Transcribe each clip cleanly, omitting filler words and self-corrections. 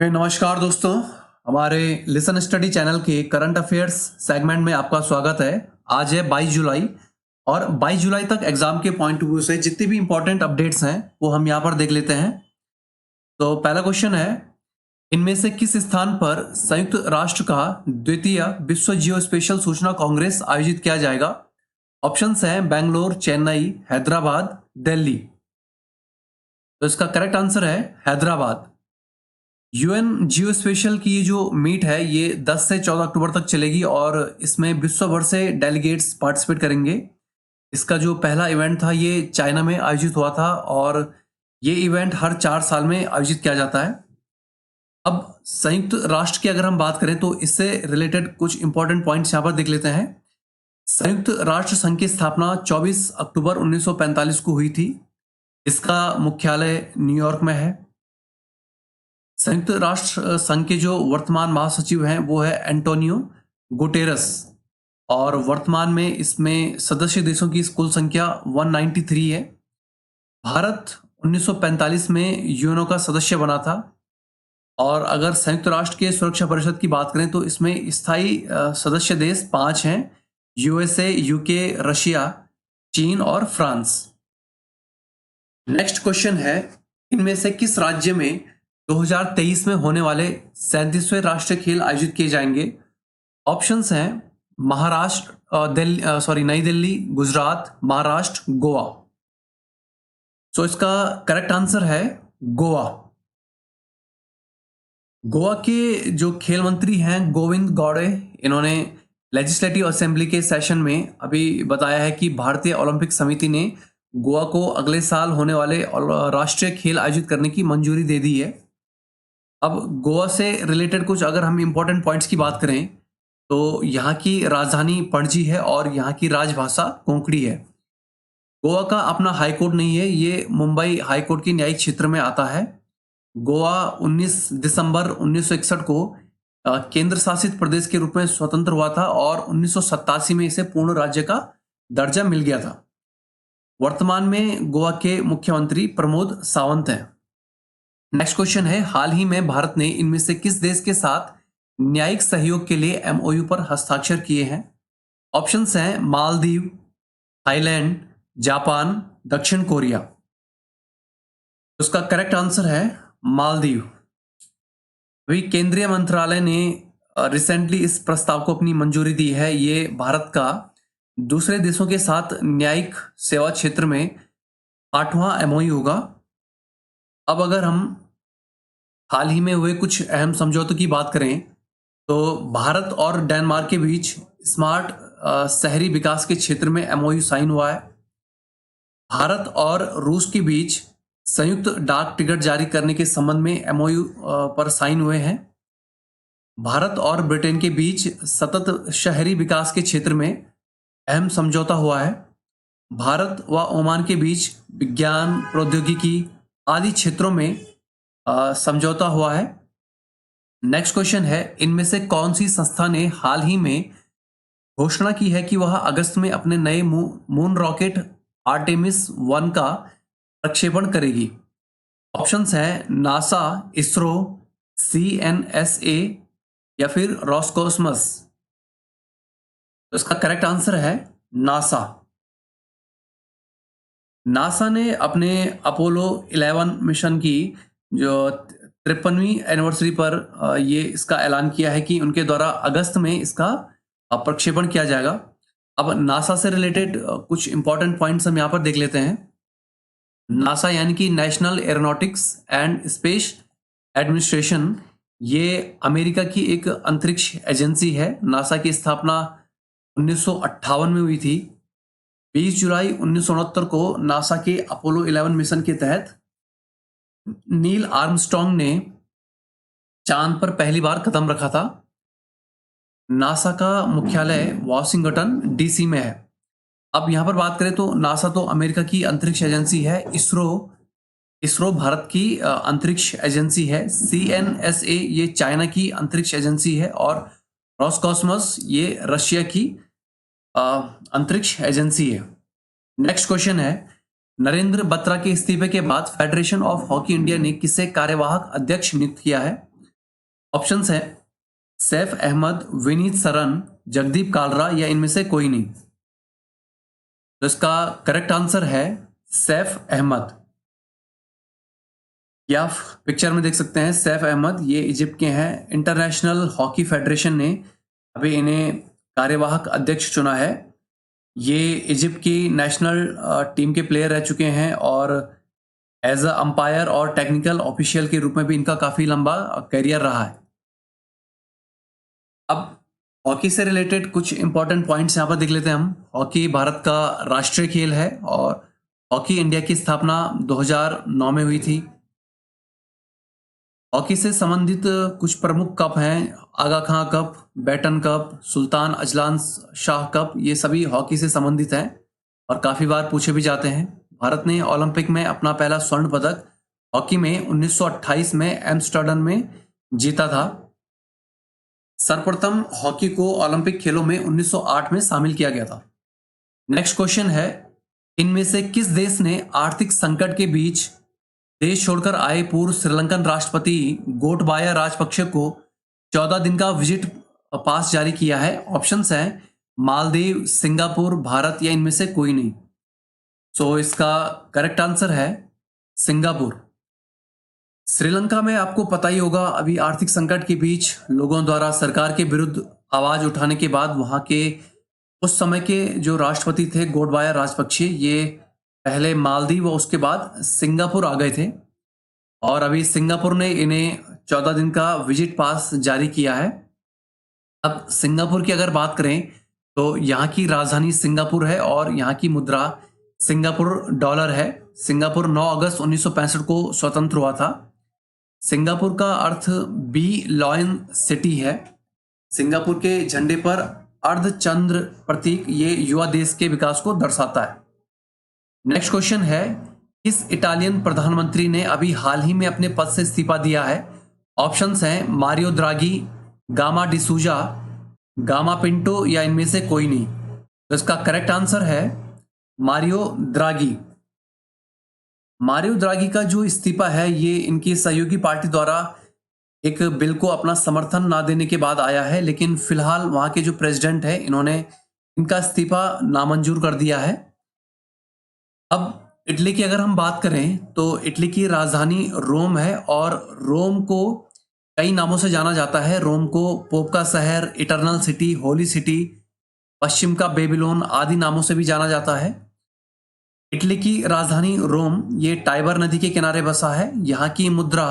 नमस्कार दोस्तों। हमारे लिसन स्टडी चैनल के करंट अफेयर्स सेगमेंट में आपका स्वागत है। आज है 22 जुलाई और 22 जुलाई तक एग्जाम के पॉइंट ऑफ व्यू से जितने भी इंपॉर्टेंट अपडेट्स हैं वो हम यहाँ पर देख लेते हैं। तो पहला क्वेश्चन है, इनमें से किस स्थान पर संयुक्त राष्ट्र का द्वितीय विश्व जियो स्पेशल सूचना कांग्रेस आयोजित किया जाएगा? ऑप्शंस हैं बेंगलोर, चेन्नई, हैदराबाद, दिल्ली। तो इसका करेक्ट आंसर है हैदराबाद। यूएन जियो स्पेशल की ये जो मीट है ये 10 से 14 अक्टूबर तक चलेगी और इसमें विश्व भर से डेलीगेट्स पार्टिसिपेट करेंगे। इसका जो पहला इवेंट था ये चाइना में आयोजित हुआ था और ये इवेंट हर 4 साल में आयोजित किया जाता है। अब संयुक्त राष्ट्र की अगर हम बात करें तो इससे रिलेटेड कुछ इंपॉर्टेंट पॉइंट्स यहाँ पर देख लेते हैं। संयुक्त राष्ट्र संघ की स्थापना 24 अक्टूबर 1945 को हुई थी। इसका मुख्यालय न्यूयॉर्क में है। संयुक्त राष्ट्र संघ के जो वर्तमान महासचिव हैं वो है एंटोनियो गुटेरस और वर्तमान में इसमें सदस्य देशों की कुल संख्या 193 है। भारत 1945 में यूएनओ का सदस्य बना था और अगर संयुक्त राष्ट्र के सुरक्षा परिषद की बात करें तो इसमें स्थायी सदस्य देश 5 हैं: यूएसए, यूके, रशिया, चीन और फ्रांस। नेक्स्ट क्वेश्चन है, इनमें से किस राज्य में 2023 में होने वाले 37वें राष्ट्रीय खेल आयोजित किए जाएंगे? ऑप्शंस हैं महाराष्ट्र, नई दिल्ली, गुजरात, महाराष्ट्र, गोवा। सो इसका करेक्ट आंसर है गोवा। गोवा के जो खेल मंत्री हैं गोविंद गौड़े, इन्होंने लेजिस्लेटिव असेंबली के सेशन में अभी बताया है कि भारतीय ओलंपिक समिति ने गोवा को अगले साल होने वाले राष्ट्रीय खेल आयोजित करने की मंजूरी दे दी है। अब गोवा से रिलेटेड कुछ अगर हम इंपॉर्टेंट पॉइंट्स की बात करें तो यहाँ की राजधानी पणजी है और यहाँ की राजभाषा कोंकणी है। गोवा का अपना हाई कोर्ट नहीं है, ये मुंबई हाई कोर्ट के न्यायिक क्षेत्र में आता है। गोवा 19 दिसंबर 1961 को केंद्र शासित प्रदेश के रूप में स्वतंत्र हुआ था और 1987 में इसे पूर्ण राज्य का दर्जा मिल गया था। वर्तमान में गोवा के मुख्यमंत्री प्रमोद सावंत हैं। नेक्स्ट क्वेश्चन है, हाल ही में भारत ने इनमें से किस देश के साथ न्यायिक सहयोग के लिए एमओयू पर हस्ताक्षर किए हैं? ऑप्शंस हैं मालदीव, थाईलैंड, जापान, दक्षिण कोरिया। उसका करेक्ट आंसर है मालदीव। अभी केंद्रीय मंत्रालय ने रिसेंटली इस प्रस्ताव को अपनी मंजूरी दी है। ये भारत का दूसरे देशों के साथ न्यायिक सेवा क्षेत्र में 8वां एमओयू होगा। अब अगर हम हाल ही में हुए कुछ अहम समझौतों की बात करें तो भारत और डेनमार्क के बीच स्मार्ट शहरी विकास के क्षेत्र में एमओयू साइन हुआ है। भारत और रूस के बीच संयुक्त डाक टिकट जारी करने के संबंध में एमओयू पर साइन हुए हैं। भारत और ब्रिटेन के बीच सतत शहरी विकास के क्षेत्र में अहम समझौता हुआ है। भारत व ओमान के बीच विज्ञान, प्रौद्योगिकी आदि क्षेत्रों में समझौता हुआ है। नेक्स्ट क्वेश्चन है, इनमें से कौन सी संस्था ने हाल ही में घोषणा की है कि वह अगस्त में अपने नए मून रॉकेट आर्टेमिस 1 का प्रक्षेपण करेगी? ऑप्शंस हैं नासा, इसरो, सीएनएसए या फिर रॉसकॉस्मस। तो इसका करेक्ट आंसर है नासा। नासा ने अपने अपोलो 11 मिशन की जो 53वीं एनिवर्सरी पर ये इसका ऐलान किया है कि उनके द्वारा अगस्त में इसका प्रक्षेपण किया जाएगा। अब नासा से रिलेटेड कुछ इंपॉर्टेंट पॉइंट्स हम यहाँ पर देख लेते हैं। नासा यानी कि national aeronautics and space administration, ये अमेरिका की एक अंतरिक्ष एजेंसी है। नासा की स्थापना 1958 में हुई थी। 20 जुलाई 1969 को नासा के अपोलो 11 मिशन के तहत नील आर्मस्ट्रॉन्ग ने चांद पर पहली बार कदम रखा था। नासा का मुख्यालय वॉशिंगटन डीसी में है। अब यहां पर बात करें तो नासा तो अमेरिका की अंतरिक्ष एजेंसी है। इसरो भारत की अंतरिक्ष एजेंसी है। सीएनएसए ये चाइना की अंतरिक्ष एजेंसी है और रॉसकॉस्मस ये रशिया की अंतरिक्ष एजेंसी है। नेक्स्ट क्वेश्चन है, नरेंद्र बत्रा के इस्तीफे के बाद फेडरेशन ऑफ हॉकी इंडिया ने किसे कार्यवाहक अध्यक्ष नियुक्त किया है? ऑप्शंस हैं सैफ अहमद, विनीत सरन, जगदीप कालरा या इनमें से कोई नहीं। तो इसका करेक्ट आंसर है सैफ अहमद। ये आप पिक्चर में देख सकते हैं सैफ अहमद, ये इजिप्ट के हैं। इंटरनेशनल हॉकी फेडरेशन ने अभी इन्हें कार्यवाहक अध्यक्ष चुना है। ये इजिप्ट की नेशनल टीम के प्लेयर रह चुके हैं और एज अ अंपायर और टेक्निकल ऑफिशियल के रूप में भी इनका काफ़ी लंबा करियर रहा है। अब हॉकी से रिलेटेड कुछ इंपॉर्टेंट पॉइंट्स यहाँ पर देख लेते हैं हम। हॉकी भारत का राष्ट्रीय खेल है और हॉकी इंडिया की स्थापना 2009 में हुई थी। हॉकी से संबंधित कुछ प्रमुख कप हैं, Aga Khan cup, Beighton cup, Sultan Azlan Shah cup, ये सभी हॉकी से संबंधित हैं और काफ़ी बार पूछे भी जाते हैं। भारत ने ओलंपिक में अपना पहला स्वर्ण पदक हॉकी में 1928 में एम्स्टर्डम में जीता था। सर्वप्रथम हॉकी को ओलंपिक खेलों में 1908 में शामिल किया गया था। नेक्स्ट क्वेश्चन है, इनमें से किस देश ने आर्थिक संकट के बीच देश छोड़कर आए पूर्व श्रीलंकन राष्ट्रपति गोटबाया राजपक्षे को 14 दिन का विजिट पास जारी किया है? ऑप्शंस हैं मालदीव, सिंगापुर, भारत या इनमें से कोई नहीं। सो इसका करेक्ट आंसर है सिंगापुर। श्रीलंका में आपको पता ही होगा, अभी आर्थिक संकट के बीच लोगों द्वारा सरकार के विरुद्ध आवाज उठाने के बाद वहां के उस समय के जो राष्ट्रपति थे गोटबाया राजपक्षे, ये पहले मालदीव और उसके बाद सिंगापुर आ गए थे और अभी सिंगापुर ने इन्हें 14 दिन का विजिट पास जारी किया है। अब सिंगापुर की अगर बात करें तो यहाँ की राजधानी सिंगापुर है और यहाँ की मुद्रा सिंगापुर डॉलर है। सिंगापुर 9 अगस्त 1965 को स्वतंत्र हुआ था। सिंगापुर का अर्थ बी लॉयन सिटी है। सिंगापुर के झंडे पर अर्धचंद्र प्रतीक ये युवा देश के विकास को दर्शाता है। नेक्स्ट क्वेश्चन है, किस इटालियन प्रधानमंत्री ने अभी हाल ही में अपने पद से इस्तीफा दिया है? ऑप्शंस हैं Mario द्रागी, gamma D'Souza, gamma Pinto या इनमें से कोई नहीं। तो इसका करेक्ट आंसर है मारियो द्रागी। मारियो द्रागी का जो इस्तीफा है ये इनकी सहयोगी पार्टी द्वारा एक बिल को अपना समर्थन ना देने के बाद आया है, लेकिन फिलहाल वहां के जो प्रेसिडेंट है इन्होंने इनका इस्तीफा नामंजूर कर दिया है। अब इटली की अगर हम बात करें तो इटली की राजधानी रोम है और रोम को कई नामों से जाना जाता है। रोम को पोप का शहर, इटर्नल सिटी, होली सिटी, पश्चिम का बेबीलोन आदि नामों से भी जाना जाता है। इटली की राजधानी रोम ये टाइबर नदी के किनारे बसा है। यहाँ की मुद्रा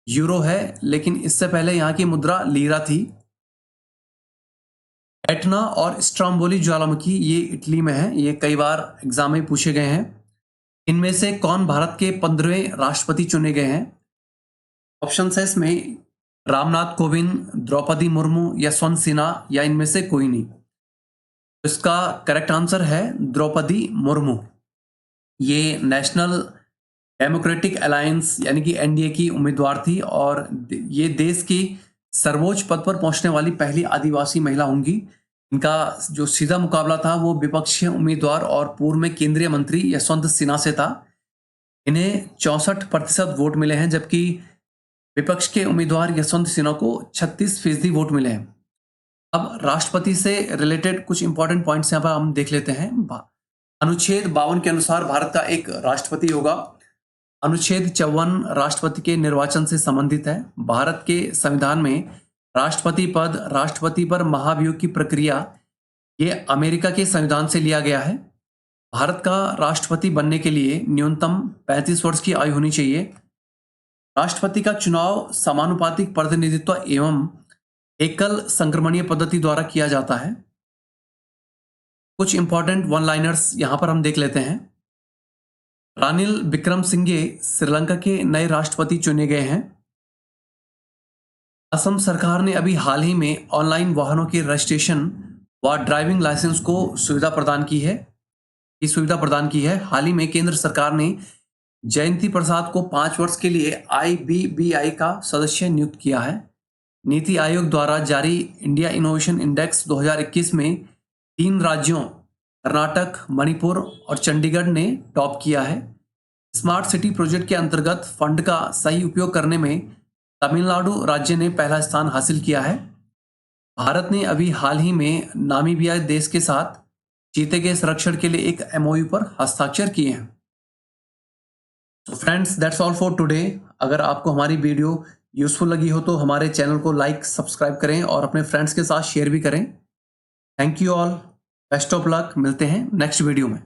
यूरो है, लेकिन इससे पहले यहाँ की मुद्रा लीरा थी। एटना और स्ट्रोम्बोली ज्वालामुखी ये इटली में है, ये कई बार एग्जाम में पूछे गए हैं। इनमें से कौन भारत के 15वें राष्ट्रपति चुने गए हैं? ऑप्शन है इसमें रामनाथ कोविंद, द्रौपदी मुर्मू, यशवंत सिन्हा या इनमें से कोई नहीं। इसका करेक्ट आंसर है द्रौपदी मुर्मू। ये नेशनल डेमोक्रेटिक अलायंस यानी कि एनडीए की उम्मीदवार थी और ये देश की सर्वोच्च पद पर पहुंचने वाली पहली आदिवासी महिला होंगी। इनका जो सीधा मुकाबला था वो विपक्षी उम्मीदवार और पूर्व में केंद्रीय मंत्री यशवंत सिन्हा से था। इन्हें 64% वोट मिले हैं, जबकि विपक्ष के उम्मीदवार यशवंत सिन्हा को 36% वोट मिले हैं। अब राष्ट्रपति से रिलेटेड कुछ इंपॉर्टेंट पॉइंट्स यहाँ पर हम देख लेते हैं। अनुच्छेद 52 के अनुसार भारत का एक राष्ट्रपति होगा। अनुच्छेद 54 राष्ट्रपति के निर्वाचन से संबंधित है। भारत के संविधान में राष्ट्रपति पद, राष्ट्रपति पर महाभियोग की प्रक्रिया ये अमेरिका के संविधान से लिया गया है। भारत का राष्ट्रपति बनने के लिए न्यूनतम 35 वर्ष की आयु होनी चाहिए। राष्ट्रपति का चुनाव समानुपातिक प्रतिनिधित्व एवं एकल संक्रमणीय पद्धति द्वारा किया जाता है। कुछ इंपॉर्टेंट वन लाइनर्स यहां पर हम देख लेते हैं। रानिल विक्रमसिंघे श्रीलंका के नए राष्ट्रपति चुने गए हैं। असम सरकार ने अभी हाल ही में ऑनलाइन वाहनों के रजिस्ट्रेशन व ड्राइविंग लाइसेंस को सुविधा प्रदान की है। हाल ही में केंद्र सरकार ने जयंती प्रसाद को 5 वर्ष के लिए IBBI का सदस्य नियुक्त किया है। नीति आयोग द्वारा जारी इंडिया इनोवेशन इंडेक्स 2021 में 3 राज्यों कर्नाटक, मणिपुर और चंडीगढ़ ने टॉप किया है। स्मार्ट सिटी प्रोजेक्ट के अंतर्गत फंड का सही उपयोग करने में तमिलनाडु राज्य ने पहला स्थान हासिल किया है। भारत ने अभी हाल ही में नामीबिया देश के साथ चीते के संरक्षण के लिए एक एमओयू पर हस्ताक्षर किए हैं। तो friends, that's all for today. अगर आपको हमारी वीडियो यूजफुल लगी हो तो हमारे चैनल को लाइक, सब्सक्राइब करें और अपने फ्रेंड्स के साथ शेयर भी करें। Thank you all, best of luck. मिलते हैं नेक्स्ट वीडियो में।